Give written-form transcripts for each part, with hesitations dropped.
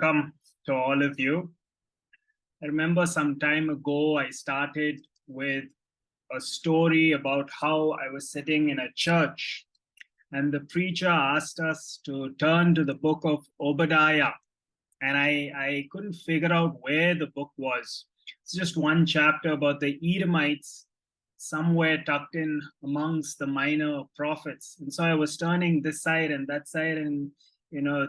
welcome to all of you. I remember some time ago, I started with a story about how I was sitting in a church and the preacher asked us to turn to the book of Obadiah. And I couldn't figure out where the book was. It's just one chapter about the Edomites somewhere tucked in amongst the minor prophets. And so I was turning this side and that side, and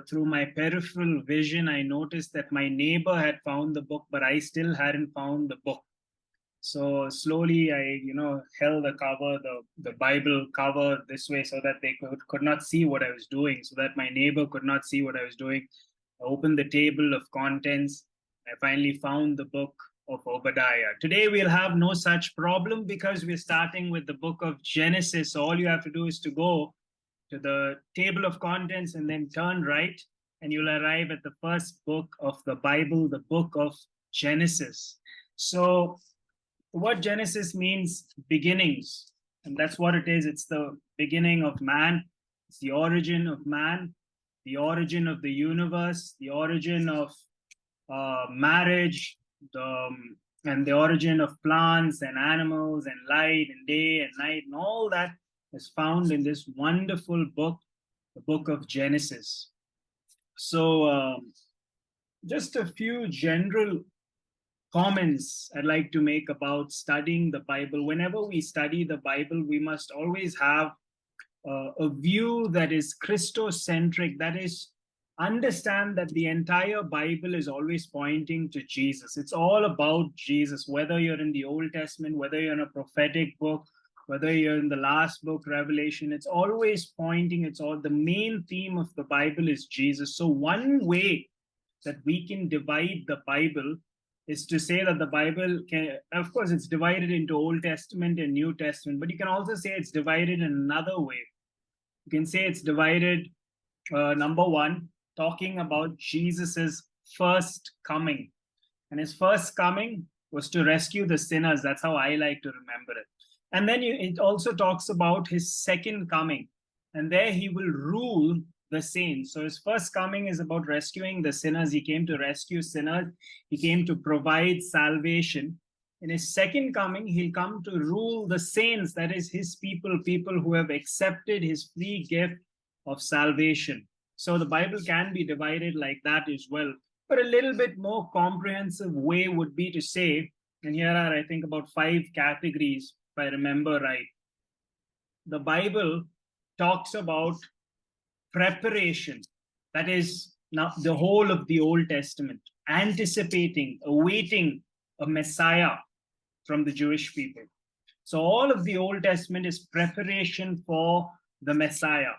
through my peripheral vision, I noticed that my neighbor had found the book, but I still hadn't found the book. So slowly I, held the cover, the Bible cover this way so that they could not see what I was doing, so that my neighbor could not see what I was doing. I opened the table of contents. I finally found the book of Obadiah. Today we'll have no such problem because we're starting with the book of Genesis. So all you have to do is to go to the table of contents and then turn right, and you'll arrive at the first book of the Bible, the book of Genesis. So the word Genesis means beginnings, and that's what it is. It's the beginning of man. It's the origin of man, the origin of the universe, the origin of marriage, and the origin of plants and animals and light and day and night, and all that is found in this wonderful book, the book of Genesis. So just a few general comments I'd like to make about studying the Bible. Whenever we study the Bible, we must always have a view that is Christocentric, that is, understand that the entire Bible is always pointing to Jesus. It's all about Jesus, whether you're in the Old Testament, whether you're in a prophetic book, whether you're in the last book, Revelation, it's always pointing, it's all, the main theme of the Bible is Jesus. So one way that we can divide the Bible is to say that the Bible can, of course, it's divided into Old Testament and New Testament, but you can also say it's divided in another way. You can say it's divided, number one, talking about Jesus's first coming. And his first coming was to rescue the sinners. That's how I like to remember it. And then it also talks about his second coming. And there he will rule the saints. So his first coming is about rescuing the sinners. He came to rescue sinners. He came to provide salvation. In his second coming, he'll come to rule the saints, that is his people who have accepted his free gift of salvation. So the Bible can be divided like that as well. But a little bit more comprehensive way would be to say, and here are, I think, about 5 categories, if I remember right. The Bible talks about preparation, that is now the whole of the Old Testament, anticipating, awaiting a Messiah from the Jewish people. So all of the Old Testament is preparation for the Messiah.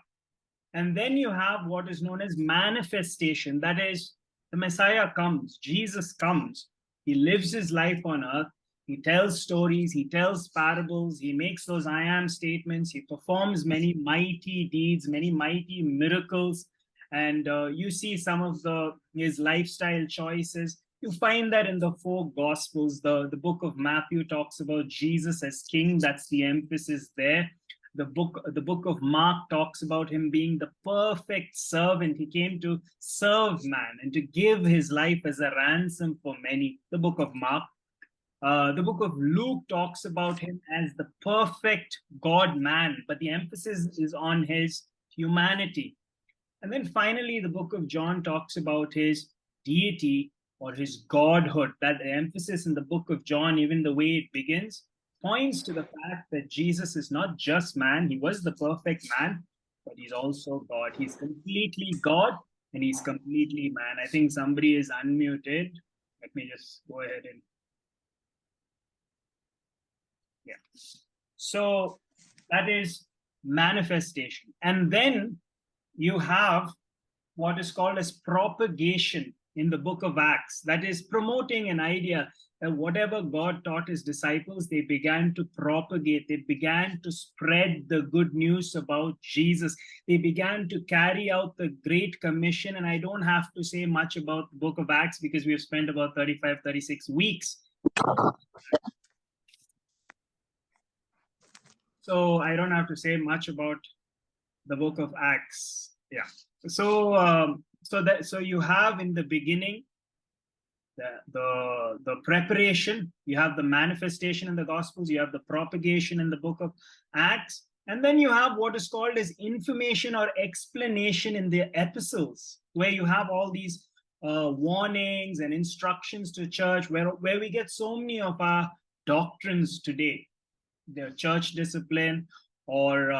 And then you have what is known as manifestation, that is, the Messiah comes, Jesus comes, he lives his life on earth, he tells stories, he tells parables, he makes those I am statements, he performs many mighty deeds, many mighty miracles, and you see some of his lifestyle choices. You find that in the 4 Gospels. The book of Matthew talks about Jesus as king, that's the emphasis there. The book of Mark talks about him being the perfect servant. He came to serve man and to give his life as a ransom for many, the book of Mark. The book of Luke talks about him as the perfect God-man, but the emphasis is on his humanity. And then finally, the book of John talks about his deity or his godhood. That the emphasis in the book of John, even the way it begins, points to the fact that Jesus is not just man. He was the perfect man, but he's also God. He's completely God and he's completely man. I think somebody is unmuted. Let me just go ahead and so that is manifestation. And then you have what is called as propagation in the book of Acts. That is promoting an idea that whatever God taught his disciples, they began to propagate. They began to spread the good news about Jesus. They began to carry out the Great Commission. And I don't have to say much about the book of Acts because we've spent about 35, 36 weeks. So I don't have to say much about the book of Acts. Yeah. So So you have in the beginning the preparation, you have the manifestation in the Gospels, you have the propagation in the book of Acts, and then you have what is called as information or explanation in the epistles, where you have all these warnings and instructions to church, where we get so many of our doctrines today, the church discipline, or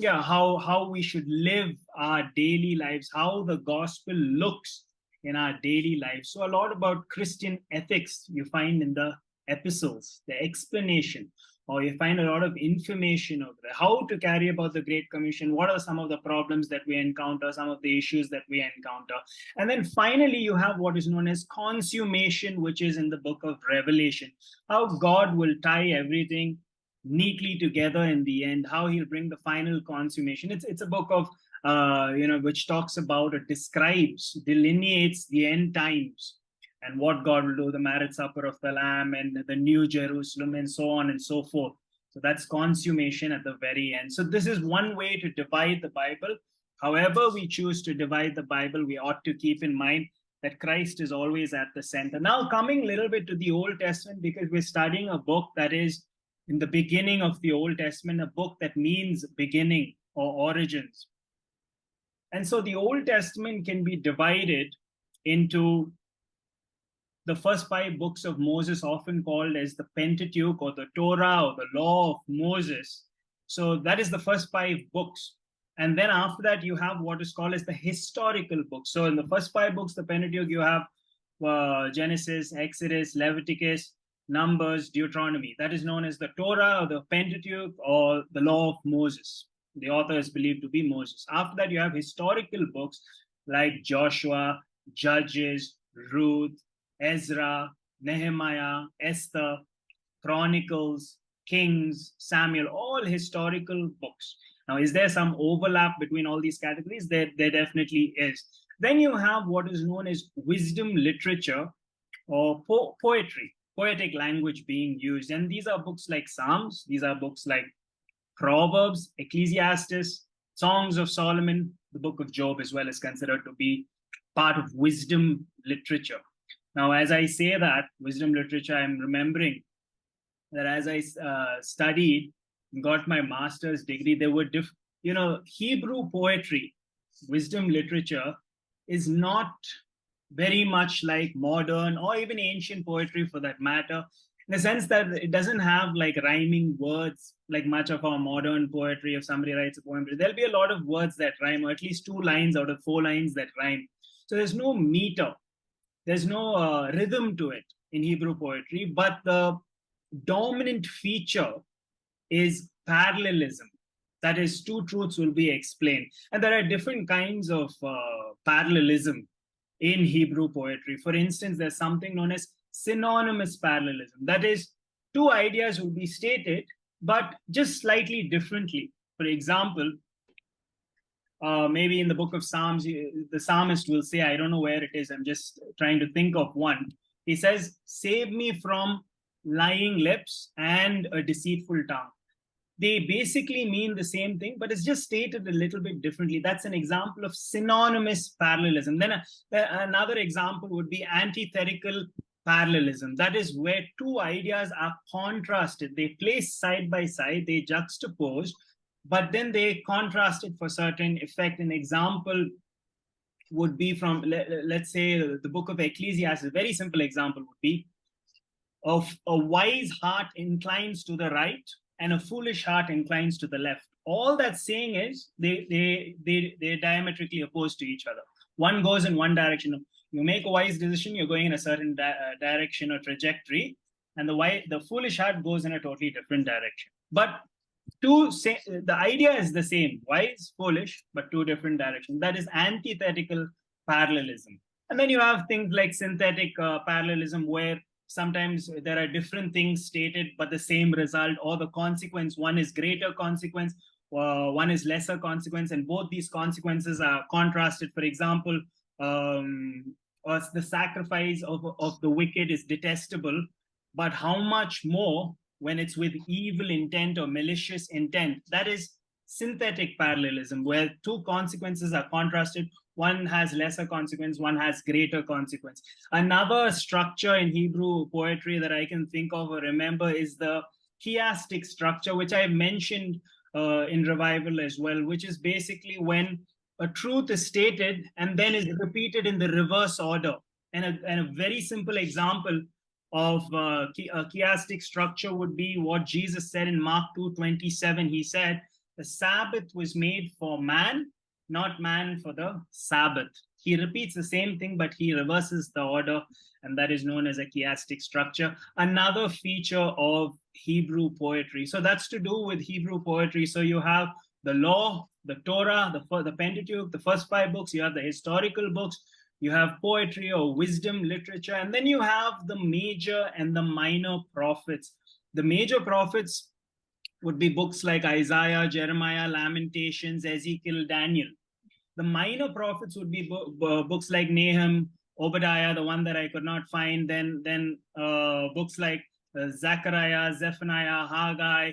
how we should live our daily lives, how the gospel looks in our daily lives. So a lot about Christian ethics you find in the epistles, the explanation, or you find a lot of information over there, how to carry about the Great Commission, what are some of the problems that we encounter, some of the issues that we encounter. And then finally, you have what is known as consummation, which is in the book of Revelation, how God will tie everything neatly together in the end, how he'll bring the final consummation. It's a book of which talks about, it describes, delineates the end times and what God will do, the marriage supper of the Lamb and the New Jerusalem and so on and so forth. So that's consummation at the very end. So this is one way to divide the Bible. However we choose to divide the Bible, we ought to keep in mind that Christ is always at the center. Now, coming a little bit to the Old Testament, because we're studying a book that is in the beginning of the Old Testament, a book that means beginning or origins. And so the Old Testament can be divided into the first 5 books of Moses, often called as the Pentateuch or the Torah or the Law of Moses. So that is the first 5 books. And then after that, you have what is called as the historical books. So in the first 5 books, the Pentateuch, you have Genesis, Exodus, Leviticus, Numbers, Deuteronomy. That is known as the Torah or the Pentateuch or the Law of Moses. The author is believed to be Moses. After that, you have historical books like Joshua, Judges, Ruth, Ezra, Nehemiah, Esther, Chronicles, Kings, Samuel, all historical books. Now, is there some overlap between all these categories? There definitely is. Then you have what is known as wisdom literature or poetry, poetic language being used. And these are books like Psalms. These are books like Proverbs, Ecclesiastes, Songs of Solomon. The book of Job as well is considered to be part of wisdom literature. Now, as I say that, wisdom literature, I'm remembering that as I studied, got my master's degree, there were Hebrew poetry, wisdom literature is not very much like modern or even ancient poetry for that matter, in the sense that it doesn't have like rhyming words like much of our modern poetry. If somebody writes a poem, there'll be a lot of words that rhyme, or at least 2 lines out of 4 lines that rhyme. So there's no meter, there's no rhythm to it in Hebrew poetry, but the dominant feature is parallelism. That is, 2 truths will be explained. And there are different kinds of parallelism in Hebrew poetry. For instance, there's something known as synonymous parallelism. That is, 2 ideas will be stated, but just slightly differently. For example, maybe in the book of Psalms, the psalmist will say, I don't know where it is, I'm just trying to think of one. He says, save me from lying lips and a deceitful tongue. They basically mean the same thing, but it's just stated a little bit differently. That's an example of synonymous parallelism. Then another example would be antithetical parallelism. That is where 2 ideas are contrasted. They place side by side, they juxtapose, but then they contrast it for certain effect. An example would be from, let's say, the book of Ecclesiastes. A very simple example would be, of a wise heart inclines to the right and a foolish heart inclines to the left. All that's saying is they're diametrically opposed to each other. One goes in one direction. You make a wise decision, you're going in a certain direction or trajectory, and the foolish heart goes in a totally different direction. But the idea is the same, wise, foolish, but 2 different directions. That is antithetical parallelism. And then you have things like synthetic parallelism, where sometimes there are different things stated, but the same result, or the consequence, one is greater consequence, one is lesser consequence, and both these consequences are contrasted. For example, the sacrifice of the wicked is detestable, but how much more when it's with evil intent or malicious intent? That is synthetic parallelism, where 2 consequences are contrasted. one has lesser consequence, one has greater consequence. Another structure in Hebrew poetry that I can think of or remember is the chiastic structure, which I mentioned in Revival as well, which is basically when a truth is stated and then is repeated in the reverse order. And a very simple example of a chiastic structure would be what Jesus said in Mark 2:27. He said, the Sabbath was made for man, not man for the Sabbath. He repeats the same thing, but he reverses the order, and that is known as a chiastic structure. Another feature of Hebrew poetry. So that's to do with Hebrew poetry. So you have the law, the Torah, the Pentateuch, the first 5 books. You have the historical books. You have poetry or wisdom literature, and then you have the major and the minor prophets. The major prophets would be books like Isaiah, Jeremiah, Lamentations, Ezekiel, Daniel. The minor prophets would be books like Nahum, Obadiah, the one that I could not find. Then books like Zechariah, Zephaniah, Haggai,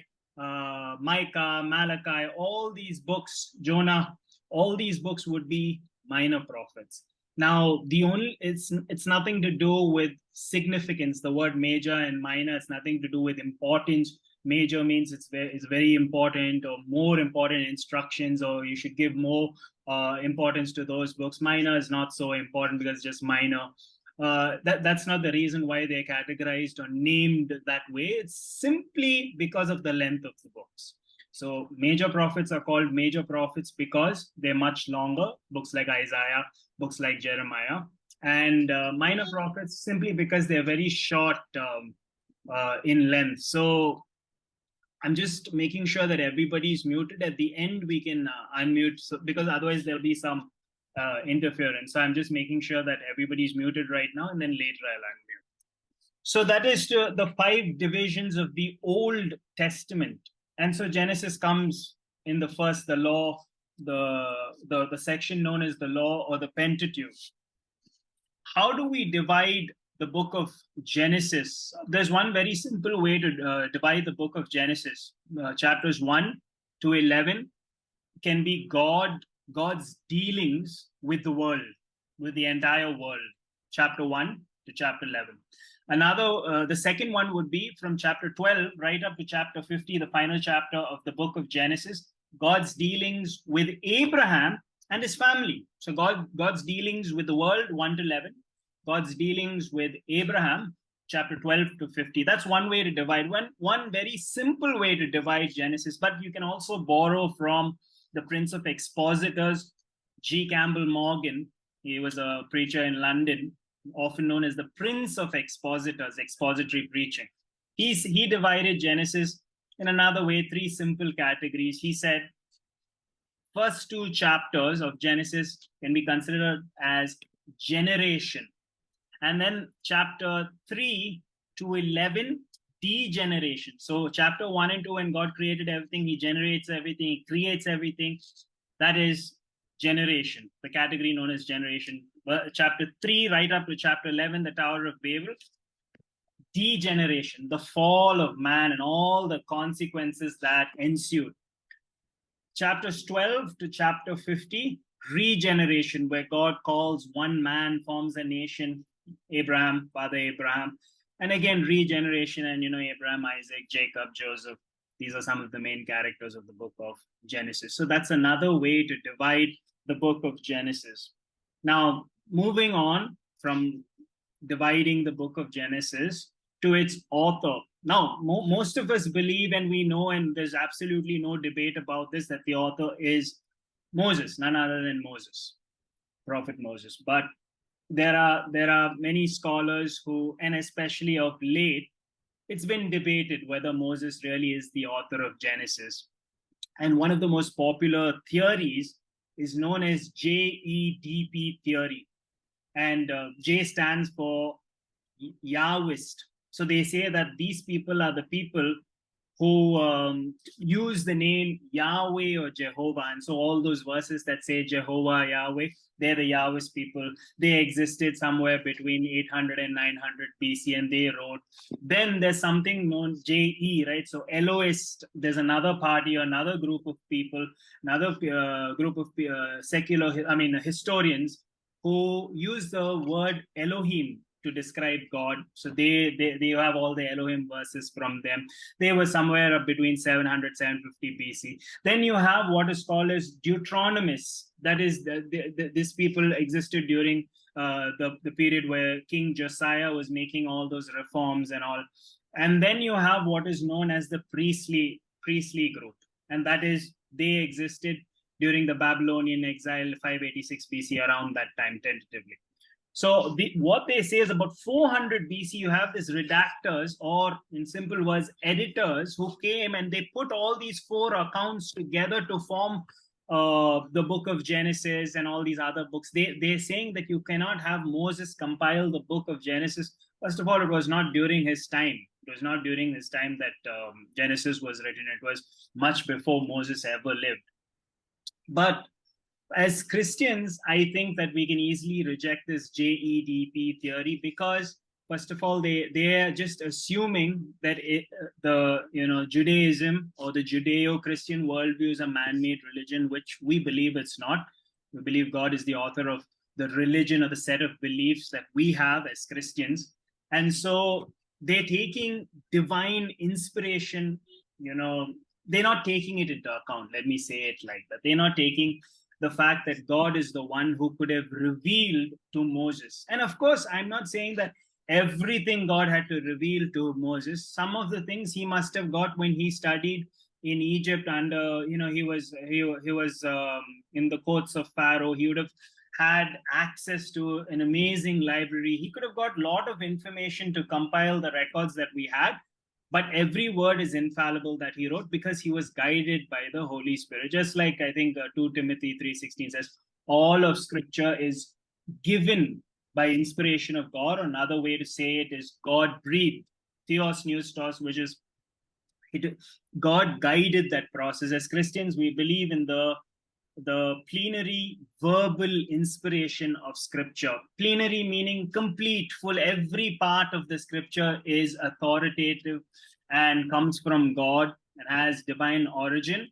Micah, Malachi. All these books, Jonah, all these books would be minor prophets. Now, it's nothing to do with significance. The word major and minor, it's nothing to do with importance. Major means it's very important or more important instructions, or you should give more importance to those books. Minor is not so important because it's just minor. That's not the reason why they're categorized or named that way. It's simply because of the length of the books. So major prophets are called major prophets because they're much longer, books like Isaiah, books like Jeremiah, and minor prophets simply because they're very short in length. So I'm just making sure that everybody's muted. At the end, we can unmute, because otherwise there'll be some interference. So I'm just making sure that everybody's muted right now, and then later I'll unmute. So that is the 5 divisions of the Old Testament. And so Genesis comes in the first, the law, the section known as the law or the Pentateuch. How do we divide the book of Genesis? There's one very simple way to divide the book of Genesis. Chapters 1 to 11 can be God's dealings with the world, with the entire world. Chapter 1 to chapter 11. Another, the second one would be from chapter 12 right up to chapter 50, the final chapter of the book of Genesis, God's dealings with Abraham and his family. So God's dealings with the world, 1 to 11. God's dealings with Abraham, chapter 12 to 50. That's one way to divide. One very simple way to divide Genesis, but you can also borrow from the Prince of Expositors, G. Campbell Morgan. He was a preacher in London, often known as the Prince of Expositors, expository preaching. He divided Genesis in another way, 3 simple categories. He said, first 2 chapters of Genesis can be considered as generation. And then chapter 3 to 11, degeneration. So chapter 1 and 2, when God created everything, he generates everything, he creates everything. That is generation, the category known as generation. Chapter 3 right up to chapter 11, the Tower of Babel, degeneration, the fall of man and all the consequences that ensued. Chapters 12 to chapter 50, regeneration, where God calls one man, forms a nation, Abraham, Father Abraham. And again, regeneration, and Abraham, Isaac, Jacob, Joseph. These are some of the main characters of the book of Genesis. So that's another way to divide the book of Genesis. Now, moving on from dividing the book of Genesis to its author. Now, most of us believe, and we know, and there's absolutely no debate about this, that the author is Moses, none other than Moses, Prophet Moses. But there are many scholars who, and especially of late, it's been debated whether Moses really is the author of Genesis. And one of the most popular theories is known as JEDP theory. And J stands for Yahwist. So they say that these people are the people who use the name Yahweh or Jehovah. And so all those verses that say Jehovah, Yahweh, they're the Yahweh's people. They existed somewhere between 800 and 900 BC, and they wrote. Then there's something known JE, right? So Elohist, there's another party, another group of people, another group of secular, I mean, historians who use the word Elohim to describe God. So they have all the Elohim verses from them. They were somewhere between 700, 750 BC. Then you have what is called as Deuteronomists. That is, these people existed during the period where King Josiah was making all those reforms and all. And then you have what is known as the priestly group, and that is they existed during the Babylonian exile, 586 BC, around that time, tentatively. So what they say is about 400 BC, you have these redactors, or in simple words, editors, who came and they put all these four accounts together to form the book of Genesis and all these other books. They're saying that you cannot have Moses compile the book of Genesis. First of all, it was not during his time. It was not during his time that Genesis was written. It was much before Moses ever lived. But as Christians, I think that we can easily reject this JEDP theory because, first of all, they are just assuming that Judaism or the Judeo-Christian worldview is a man-made religion, which we believe it's not. We believe God is the author of the religion or the set of beliefs that we have as Christians, and so they're taking divine inspiration. They're not taking it into account. Let me say it like that. They're not taking the fact that God is the one who could have revealed to Moses. And of course, I'm not saying that everything God had to reveal to Moses. Some of the things he must have got when he studied in Egypt under, he was in the courts of Pharaoh. He would have had access to an amazing library. He could have got a lot of information to compile the records that we had, but every word is infallible that he wrote because he was guided by the Holy Spirit. Just like I think 2 Timothy 3:16 says, all of Scripture is given by inspiration of God. Another way to say it is God breathed, theos neustos, which is God guided that process. As Christians, we believe in the plenary verbal inspiration of Scripture. Plenary meaning complete, full. Every part of the Scripture is authoritative and comes from God and has divine origin.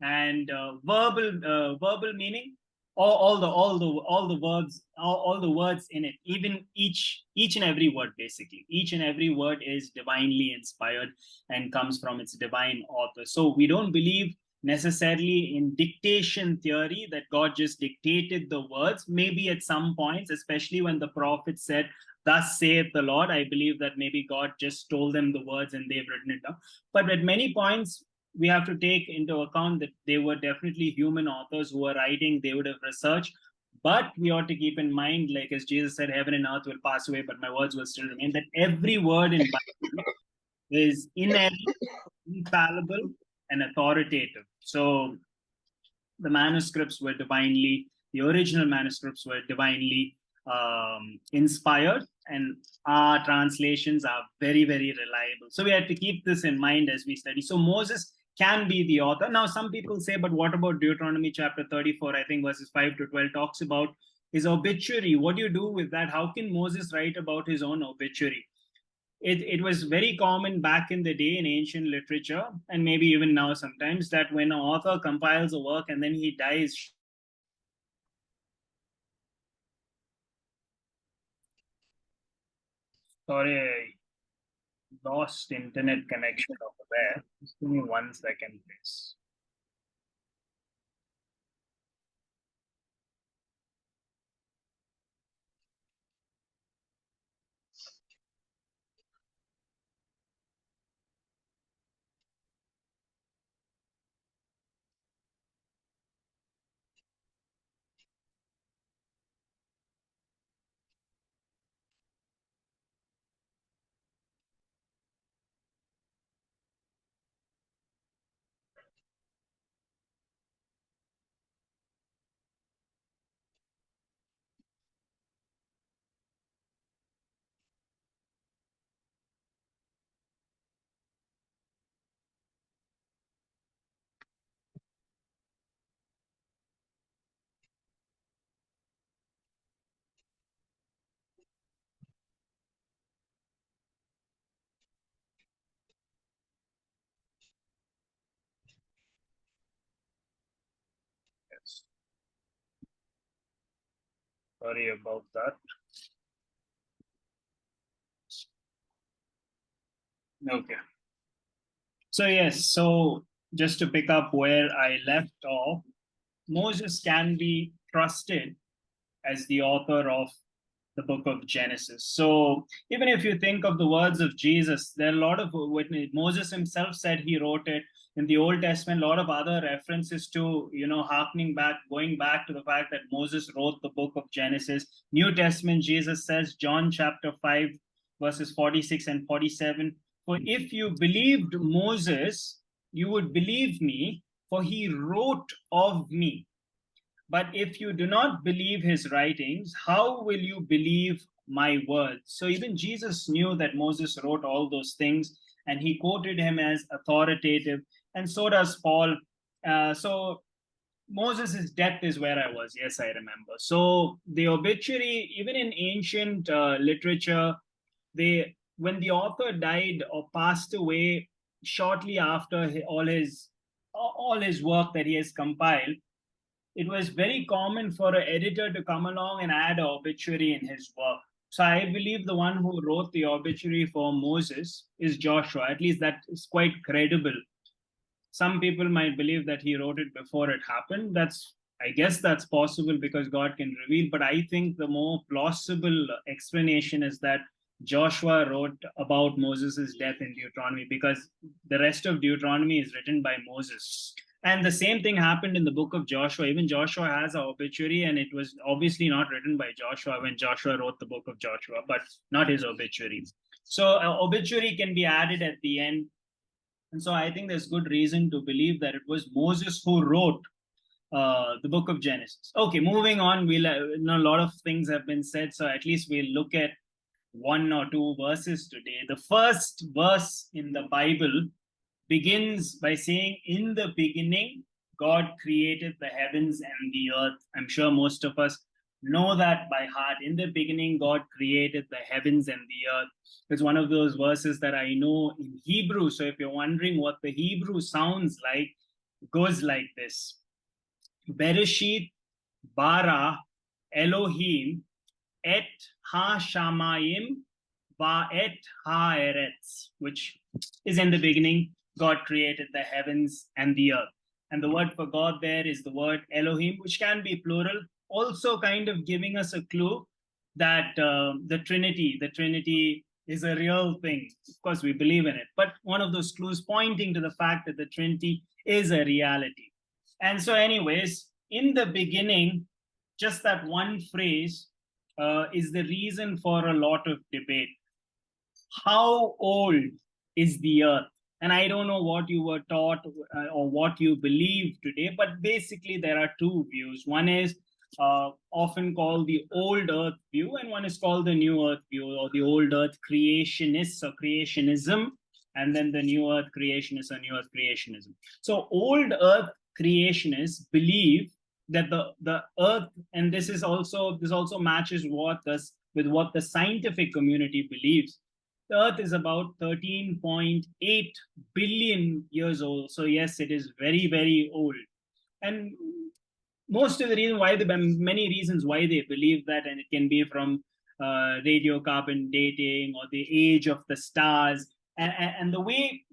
And verbal meaning all the words in it, even each and every word, basically each and every word is divinely inspired and comes from its divine author. So we don't believe necessarily in dictation theory, that God just dictated the words. Maybe at some points, especially when the prophet said, "Thus saith the Lord," I believe that maybe God just told them the words and they've written it down. But at many points, we have to take into account that they were definitely human authors who were writing. They would have researched. But we ought to keep in mind, like as Jesus said, heaven and earth will pass away, but my words will still remain, that every word in Bible is inerrant, infallible, and authoritative. So the manuscripts were divinely, the original manuscripts were divinely inspired, and our translations are very, very reliable. So we have to keep this in mind as we study. So Moses can be the author. Now, some people say, but what about Deuteronomy chapter 34, I think verses 5 to 12 talks about his obituary. What do you do with that? How can Moses write about his own obituary? It was very common back in the day in ancient literature, and maybe even now sometimes, that when an author compiles a work and then he dies. Sorry, I lost internet connection over there. Just give me 1 second, please. Sorry about that. Okay. So yes, so just to pick up where I left off, Moses can be trusted as the author of the book of Genesis. So even if you think of the words of Jesus, there are a lot of witness. Moses himself said he wrote it. In the Old Testament, a lot of other references to, harkening back, going back to the fact that Moses wrote the book of Genesis. New Testament, Jesus says, John chapter 5, verses 46 and 47. For if you believed Moses, you would believe me, for he wrote of me. But if you do not believe his writings, how will you believe my words? So even Jesus knew that Moses wrote all those things, and he quoted him as authoritative, and so does Paul. So Moses' death is where I was. Yes, I remember. So the obituary, even in ancient literature, when the author died or passed away shortly after all his work that he has compiled, it was very common for an editor to come along and add an obituary in his work. So I believe the one who wrote the obituary for Moses is Joshua. At least that is quite credible. Some people might believe that he wrote it before it happened. I guess that's possible because God can reveal. But I think the more plausible explanation is that Joshua wrote about Moses' death in Deuteronomy, because the rest of Deuteronomy is written by Moses. And the same thing happened in the book of Joshua. Even Joshua has an obituary, and it was obviously not written by Joshua when Joshua wrote the book of Joshua, but not his obituary. So obituary can be added at the end. And so I think there's good reason to believe that it was Moses who wrote the book of Genesis. Okay, moving on. A lot of things have been said, so at least we'll look at one or two verses today. The first verse in the Bible begins by saying, in the beginning, God created the heavens and the earth. I'm sure most of us know that by heart. In the beginning, God created the heavens and the earth. It's one of those verses that I know in Hebrew. So if you're wondering what the Hebrew sounds like, it goes like this. Bereshit bara Elohim et ha-shamayim va et ha-eretz, which is in the beginning, God created the heavens and the earth. And the word for God there is the word Elohim, which can be plural, also kind of giving us a clue that the Trinity is a real thing. Of course, we believe in it, but one of those clues pointing to the fact that the Trinity is a reality. And so anyways, in the beginning, just that one phrase is the reason for a lot of debate. How old is the earth? And I don't know what you were taught or what you believe today, but basically there are two views. One is often called the old earth view, and one is called the new earth view, or the old earth creationists or creationism, and then the new earth creationists or new earth creationism. So old earth creationists believe that the earth, and this also matches with what the scientific community believes. The earth is about 13.8 billion years old. So yes, it is very, very old. And most of the reason why many reasons why they believe that, and it can be from radiocarbon dating or the age of the stars, and the way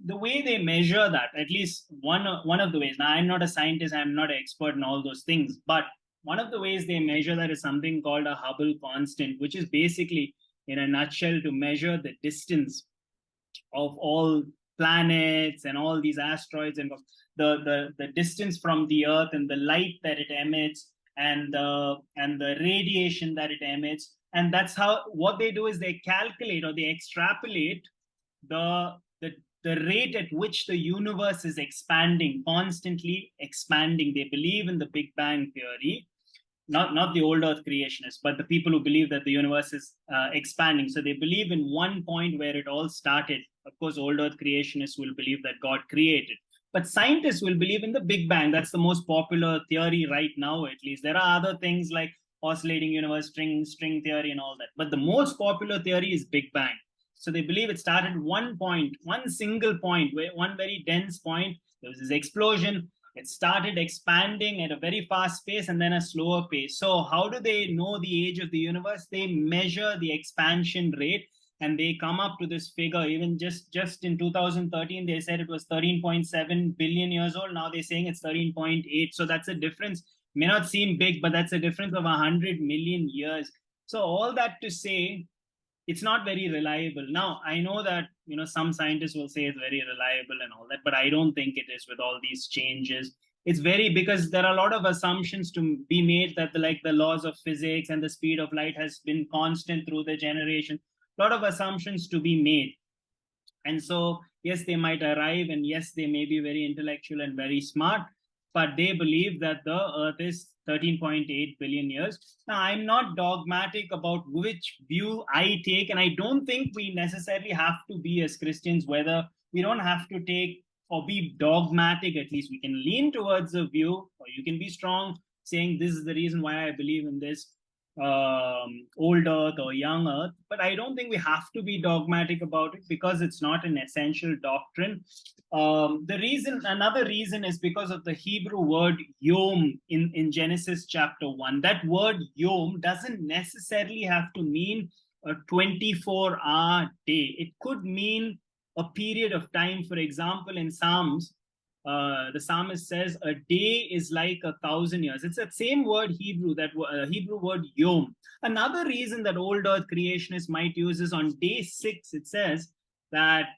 they measure that, at least one of the ways. Now, I'm not a scientist, I'm not an expert in all those things, but one of the ways they measure that is something called a Hubble constant, which is basically, in a nutshell, to measure the distance of all planets and all these asteroids, and the distance from the earth, and the light that it emits, and the radiation that it emits. And that's how, what they do is they calculate or they extrapolate the rate at which the universe is expanding, constantly expanding. They believe in the Big Bang theory, not the old earth creationists, but the people who believe that the universe is expanding. So they believe in one point where it all started. Of course, old earth creationists will believe that God created, but scientists will believe in the Big Bang. That's the most popular theory right now, at least. There are other things like oscillating universe, string theory and all that, but the most popular theory is Big Bang. So they believe it started one single point, where one very dense point, there was this explosion, It started expanding at a very fast pace and then a slower pace. So how do they know the age of the universe? They measure the expansion rate and they come up to this figure. Even just in 2013, they said it was 13.7 billion years old. Now they're saying it's 13.8. So that's a difference. May not seem big, but that's a difference of 100 million years. So all that to say, it's not very reliable. Now, I know that, some scientists will say it's very reliable and all that, but I don't think it is with all these changes. It's because there are a lot of assumptions to be made that the laws of physics and the speed of light has been constant through the generation. A lot of assumptions to be made. And so, yes, they might arrive, and yes, they may be very intellectual and very smart, but they believe that the Earth is 13.8 billion years. Now, I'm not dogmatic about which view I take, and I don't think we necessarily have to be, as Christians, whether we don't have to take or be dogmatic. At least we can lean towards a view, or you can be strong, saying this is the reason why I believe in this old Earth or young Earth, but I don't think we have to be dogmatic about it because it's not an essential doctrine. Another reason is because of the Hebrew word yom in Genesis chapter 1. That word yom doesn't necessarily have to mean a 24-hour day. It could mean a period of time. For example, in Psalms, the psalmist says a day is like 1,000 years. It's that same word Hebrew, that Hebrew word yom. Another reason that old earth creationists might use is on day 6, it says that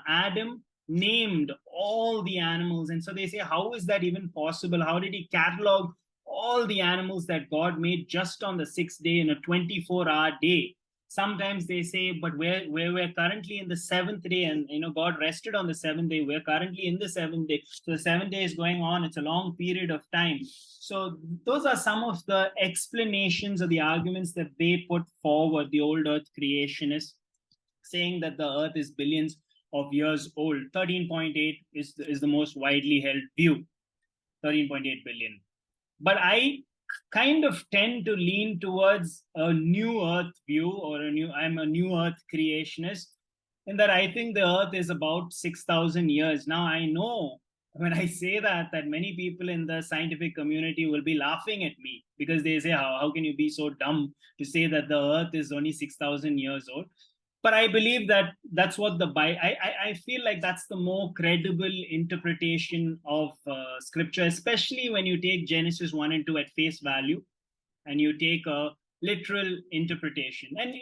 Adam named all the animals. And so they say, how is that even possible? How did he catalog all the animals that God made just on the 6th day in a 24-hour day? Sometimes they say, but we're currently in the 7th day, and God rested on the 7th day. We're currently in the 7th day. So the 7th day is going on. It's a long period of time. So those are some of the explanations or the arguments that they put forward, the old earth creationists, saying that the earth is billions of years old. 13.8 is the most widely held view. 13.8 billion. But I kind of tend to lean towards a new earth view, or I'm a new earth creationist, in that I think the earth is about 6,000 years. Now, I know when I say that many people in the scientific community will be laughing at me, because they say, how can you be so dumb to say that the earth is only 6,000 years old? But I believe that that's what the Bible, I feel like that's the more credible interpretation of scripture, especially when you take Genesis 1 and 2 at face value and you take a literal interpretation. And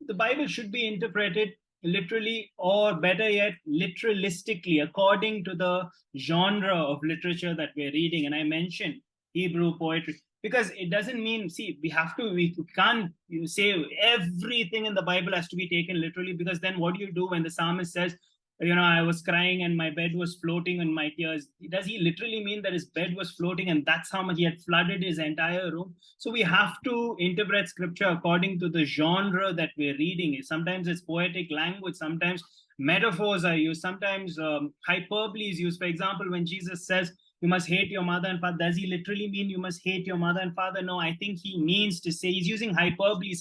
the Bible should be interpreted literally, or better yet, literalistically, according to the genre of literature that we're reading. And I mentioned Hebrew poetry, because it doesn't mean, we can't say everything in the Bible has to be taken literally, because then what do you do when the psalmist says, I was crying and my bed was floating in my tears? Does he literally mean that his bed was floating and that's how much he had flooded his entire room? So we have to interpret scripture according to the genre that we're reading. Sometimes it's poetic language, sometimes metaphors are used, sometimes hyperbole is used. For example, when Jesus says, you must hate your mother and father, does he literally mean you must hate your mother and father? No, I think he means to say, he's using hyperbole,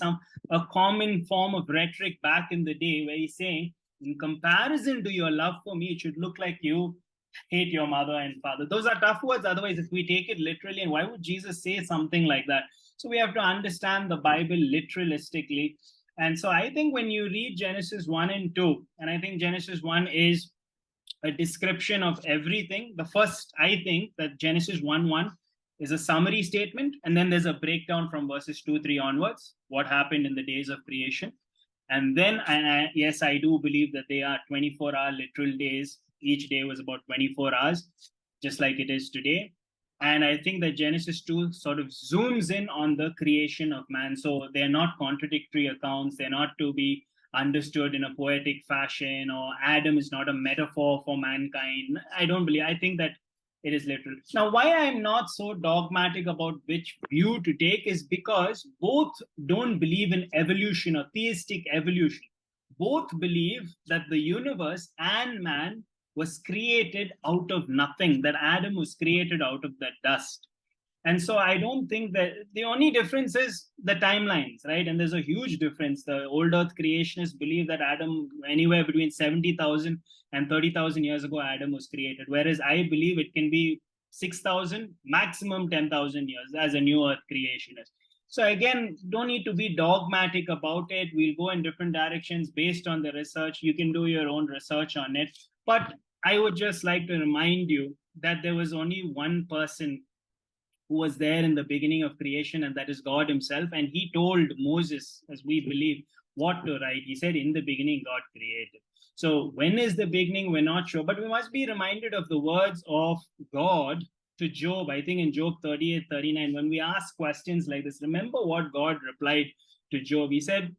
a common form of rhetoric back in the day, where he's saying, in comparison to your love for me, it should look like you hate your mother and father. Those are tough words. Otherwise, if we take it literally, and why would Jesus say something like that? So we have to understand the Bible literalistically. And so I think when you read Genesis 1 and 2, and I think Genesis 1 is a description of everything. The first, I think that Genesis 1:1 is a summary statement, and then there's a breakdown from verses 2-3 onwards, what happened in the days of creation. And then, yes, I do believe that they are 24-hour literal days. Each day was about 24 hours, just like it is today. And I think that Genesis 2 sort of zooms in on the creation of man. So they're not contradictory accounts. They're not to be understood in a poetic fashion, or Adam is not a metaphor for mankind. I don't believe. I think that it is literal. Now, why I'm not so dogmatic about which view to take is because both don't believe in evolution or theistic evolution. Both believe that the universe and man was created out of nothing, that Adam was created out of the dust. And so I don't think that the only difference is the timelines, right? And there's a huge difference. The old earth creationists believe that Adam, anywhere between 70,000 and 30,000 years ago, Adam was created. Whereas I believe it can be 6,000, maximum 10,000 years as a new earth creationist. So again, don't need to be dogmatic about it. We'll go in different directions based on the research. You can do your own research on it. But I would just like to remind you that there was only one person who was there in the beginning of creation, and that is God himself. And he told Moses, as we believe, what to write. He said, in the beginning, God created. So when is the beginning? We're not sure, but we must be reminded of the words of God to Job. I think in Job 38, 39, when we ask questions like this, remember what God replied to Job. He said,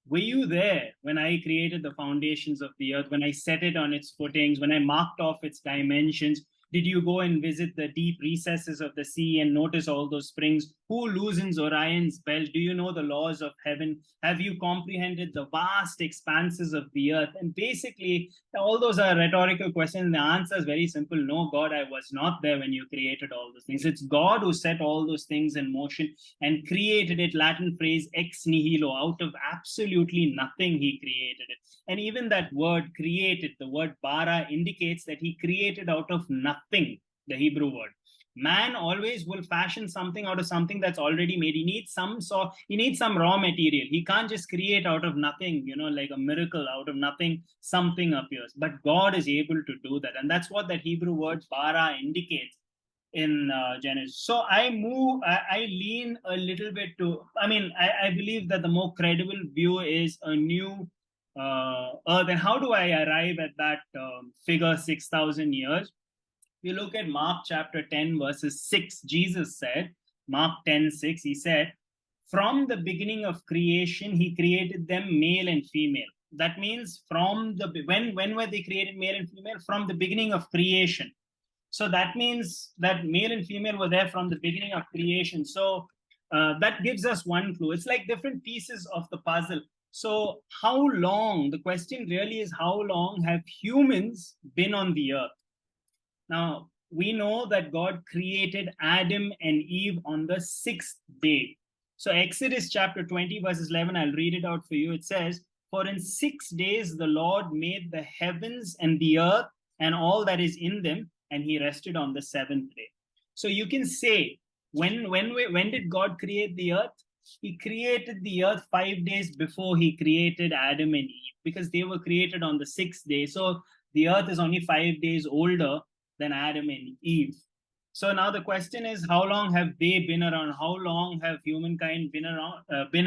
were you there when I created the foundations of the earth, when I set it on its footings, when I marked off its dimensions? Did you go and visit the deep recesses of the sea and notice all those springs? Who loosens Orion's belt? Do you know the laws of heaven? Have you comprehended the vast expanses of the earth? And basically, all those are rhetorical questions. The answer is very simple. No, God, I was not there when you created all those things. It's God who set all those things in motion and created it. Latin phrase ex nihilo, out of absolutely nothing, he created it. And even that word created, the word bara, indicates that he created out of nothing, the Hebrew word. Man always will fashion something out of something that's already made. He needs some raw material. He can't just create out of nothing, like a miracle. Out of nothing something appears. But God is able to do that. And that's what that Hebrew word bara indicates in Genesis. So I lean a little bit to, I believe that the more credible view is a new earth. And how do I arrive at that figure 6,000 years? If you look at Mark chapter 10, verses 6, Jesus said, Mark 10, 6, he said, from the beginning of creation, he created them male and female. That means when were they created male and female? From the beginning of creation. So that means that male and female were there from the beginning of creation. So that gives us one clue. It's like different pieces of the puzzle. So how long, the question really is, how long have humans been on the earth? Now, we know that God created Adam and Eve on the sixth day. So Exodus chapter 20, verses 11, I'll read it out for you. It says, for in 6 days the Lord made the heavens and the earth and all that is in them, and he rested on the seventh day. So you can say, when did God create the earth? He created the earth 5 days before he created Adam and Eve, because they were created on the sixth day. So the earth is only 5 days older than Adam and Eve. So now the question is, how long have they been around? How long have humankind been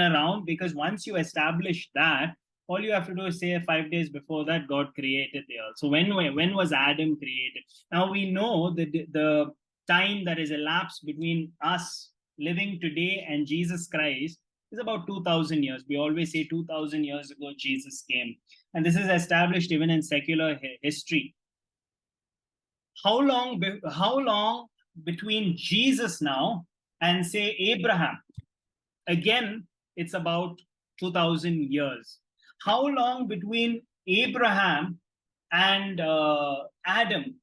around? Because once you establish that, all you have to do is say 5 days before that God created the earth. So when was Adam created? Now we know that the time that is elapsed between us living today and Jesus Christ is about 2,000 years. We always say 2,000 years ago Jesus came, and this is established even in secular history. How long between Jesus now and say Abraham? Again, it's about 2,000 years. How long between Abraham and Adam?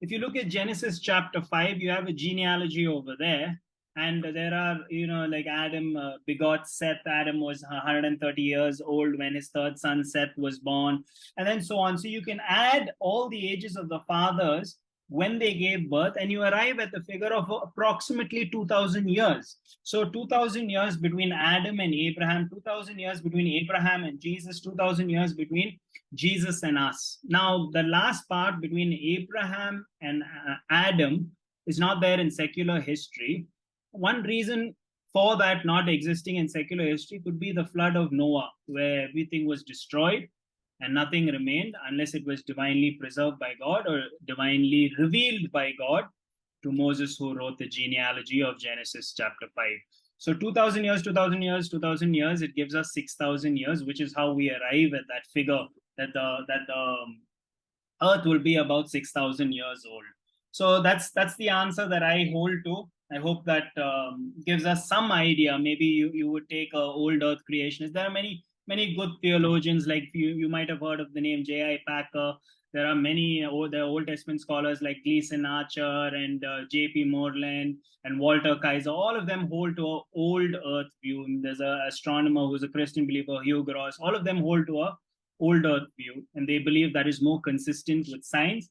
If you look at Genesis chapter 5, you have a genealogy over there. And there are, like Adam begot Seth. Adam was 130 years old when his third son Seth was born, and then so on. So you can add all the ages of the fathers when they gave birth, and you arrive at the figure of approximately 2,000 years. So 2,000 years between Adam and Abraham, 2,000 years between Abraham and Jesus, 2,000 years between Jesus and us. Now, the last part between Abraham and Adam is not there in secular history. One reason for that not existing in secular history could be the flood of Noah, where everything was destroyed and nothing remained unless it was divinely preserved by God or divinely revealed by God to Moses, who wrote the genealogy of Genesis chapter 5. So 2,000 years, 2,000 years, 2,000 years, it gives us 6,000 years, which is how we arrive at that figure that the earth will be about 6,000 years old. So that's the answer that I hold to. I hope that gives us some idea. Maybe you would take a old earth creationist. There are many good theologians, like you might have heard of the name J.I. Packer. There are many the Old Testament scholars like Gleason Archer and J.P. Moreland and Walter Kaiser. All of them hold to an old Earth view. And there's an astronomer who's a Christian believer, Hugh Gross. All of them hold to a old Earth view, and they believe that is more consistent with science.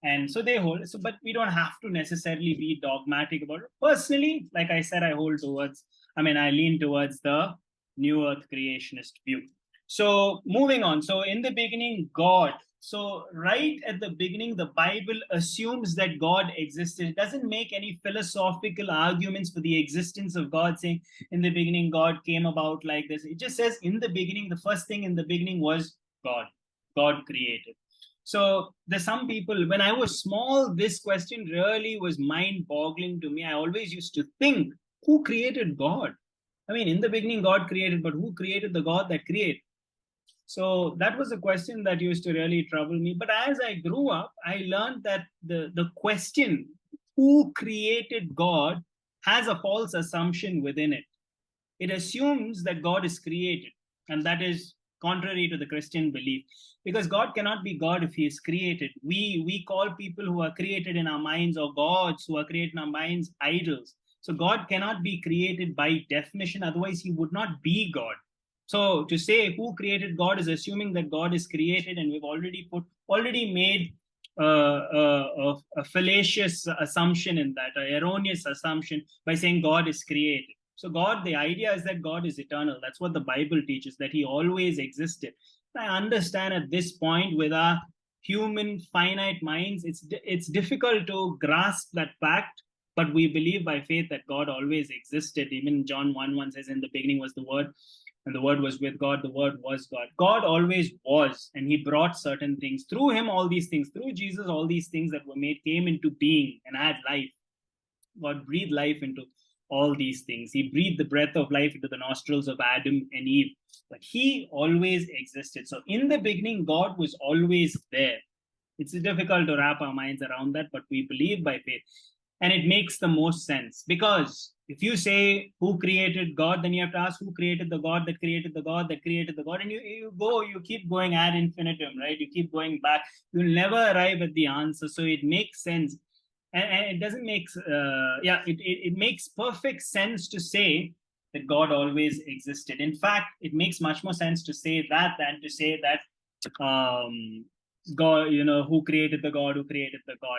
And so they hold. So, but we don't have to necessarily be dogmatic about it. Personally, like I said, I lean towards the New Earth creationist view. So moving on. So in the beginning, God. So right at the beginning, the Bible assumes that God existed. It doesn't make any philosophical arguments for the existence of God, saying in the beginning, God came about like this. It just says in the beginning, the first thing in the beginning was God. God created. So there's some people, when I was small, this question really was mind-boggling to me. I always used to think, who created God? I mean, in the beginning, God created, but who created the God that created? So that was a question that used to really trouble me. But as I grew up, I learned that the question, who created God, has a false assumption within it. It assumes that God is created, and that is contrary to the Christian belief, because God cannot be God if he is created. We call people who are created in our minds, or gods who are created in our minds, idols. So God cannot be created by definition, otherwise he would not be God. So to say who created God is assuming that God is created, and we've already made a fallacious assumption in that, an erroneous assumption by saying God is created. So God, the idea is that God is eternal. That's what the Bible teaches, that he always existed. I understand at this point, with our human finite minds, it's difficult to grasp that fact, but we believe by faith that God always existed. Even John 1:1 says, in the beginning was the Word, and the Word was with God, the Word was God. God always was, and he brought certain things. Through him, all these things, through Jesus, all these things that were made came into being and had life. God breathed life into all these things. He breathed the breath of life into the nostrils of Adam and Eve. But he always existed. So in the beginning, God was always there. It's difficult to wrap our minds around that, but we believe by faith. And it makes the most sense, because if you say who created God, then you have to ask who created the God that created the God that created the God. And you keep going ad infinitum, right? You keep going back. You'll never arrive at the answer. So it makes sense. And it doesn't make, it makes perfect sense to say that God always existed. In fact, it makes much more sense to say that than to say that God, who created the God,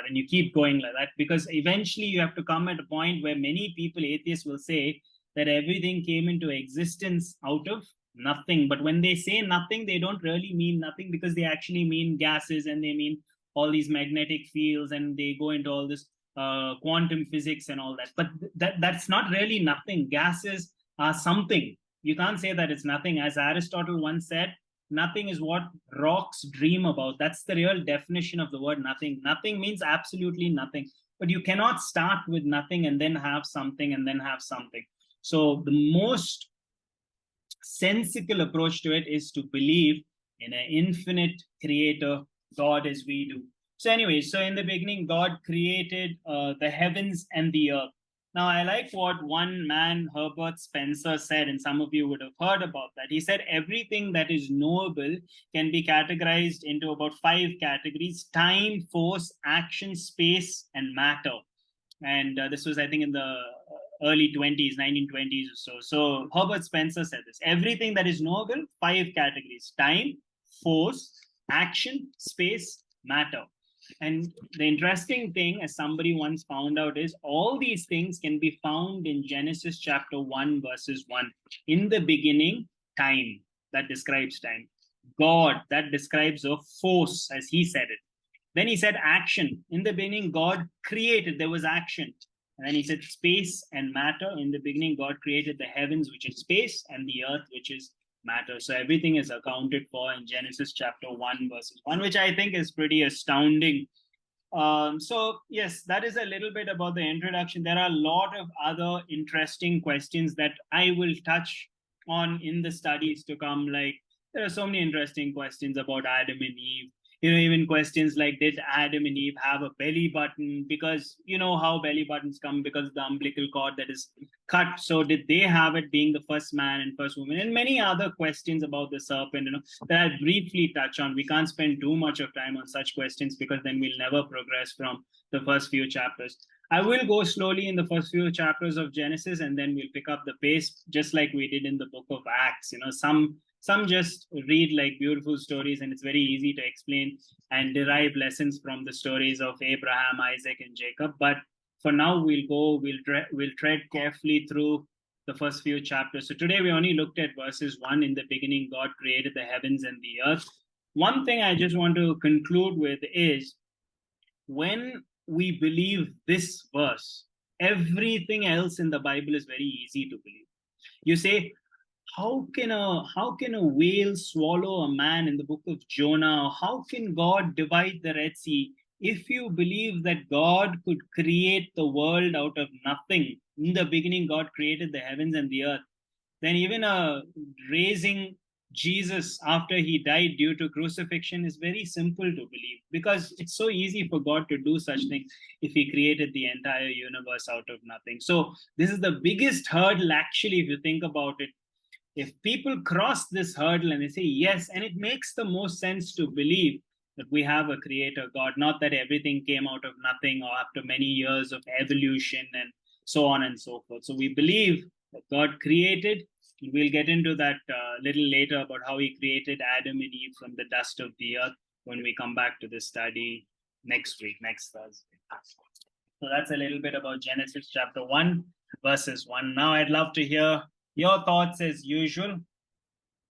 and you keep going like that, because eventually you have to come at a point where many people, atheists, will say that everything came into existence out of nothing. But when they say nothing, they don't really mean nothing, because they actually mean gases, and they mean all these magnetic fields, and they go into all this quantum physics and all that. But that's not really nothing. Gases are something. You can't say that it's nothing. As Aristotle once said, nothing is what rocks dream about. That's the real definition of the word nothing. Nothing means absolutely nothing. But you cannot start with nothing and then have something and then have something. So the most sensible approach to it is to believe in an infinite creator, God, as we do. So anyway, so in the beginning, God created the heavens and the earth. Now, I like what one man, Herbert Spencer, said, and some of you would have heard about that. He said, everything that is knowable can be categorized into about 5 categories: time, force, action, space, and matter. And this was, I think, in the early 1920s or so. So Herbert Spencer said this: everything that is knowable, 5 categories: time, force, action, space, matter. And the interesting thing, as somebody once found out, is all these things can be found in Genesis chapter 1, verses 1. In the beginning, time, that describes time. God, that describes a force, as he said it. Then he said action. In the beginning, God created, there was action. And then he said space and matter. In the beginning, God created the heavens, which is space, and the earth, which is matter. So everything is accounted for in Genesis chapter 1, verses 1, which I think is pretty astounding. So yes, that is a little bit about the introduction. There are a lot of other interesting questions that I will touch on in the studies to come. Like, there are so many interesting questions about Adam and Eve. Even questions like, did Adam and Eve have a belly button? Because you know how belly buttons come, because of the umbilical cord that is cut. So did they have it, being the first man and first woman? And many other questions about the serpent, that I'll briefly touch on. We can't spend too much of time on such questions, because then we'll never progress from the first few chapters. I will go slowly in the first few chapters of Genesis, and then we'll pick up the pace, just like we did in the book of Acts. Some just read like beautiful stories, and it's very easy to explain and derive lessons from the stories of Abraham, Isaac, and Jacob. But for now, we'll tread carefully through the first few chapters. So today we only looked at verses 1. In the beginning, God created the heavens and the earth. One thing I just want to conclude with is, when we believe this verse, everything else in the Bible is very easy to believe. You say, how can a whale swallow a man in the book of Jonah? Or how can God divide the Red Sea? If you believe that God could create the world out of nothing, in the beginning God created the heavens and the earth, then even raising Jesus after he died due to crucifixion is very simple to believe, because it's so easy for God to do such things if he created the entire universe out of nothing. So this is the biggest hurdle, actually, if you think about it. If people cross this hurdle and they say yes, and it makes the most sense to believe that we have a creator God, not that everything came out of nothing or after many years of evolution and so on and so forth. So we believe that God created. We'll get into that a little later about how he created Adam and Eve from the dust of the earth when we come back to this study next week, next Thursday. So that's a little bit about Genesis chapter 1, verses 1. Now I'd love to hear your thoughts as usual.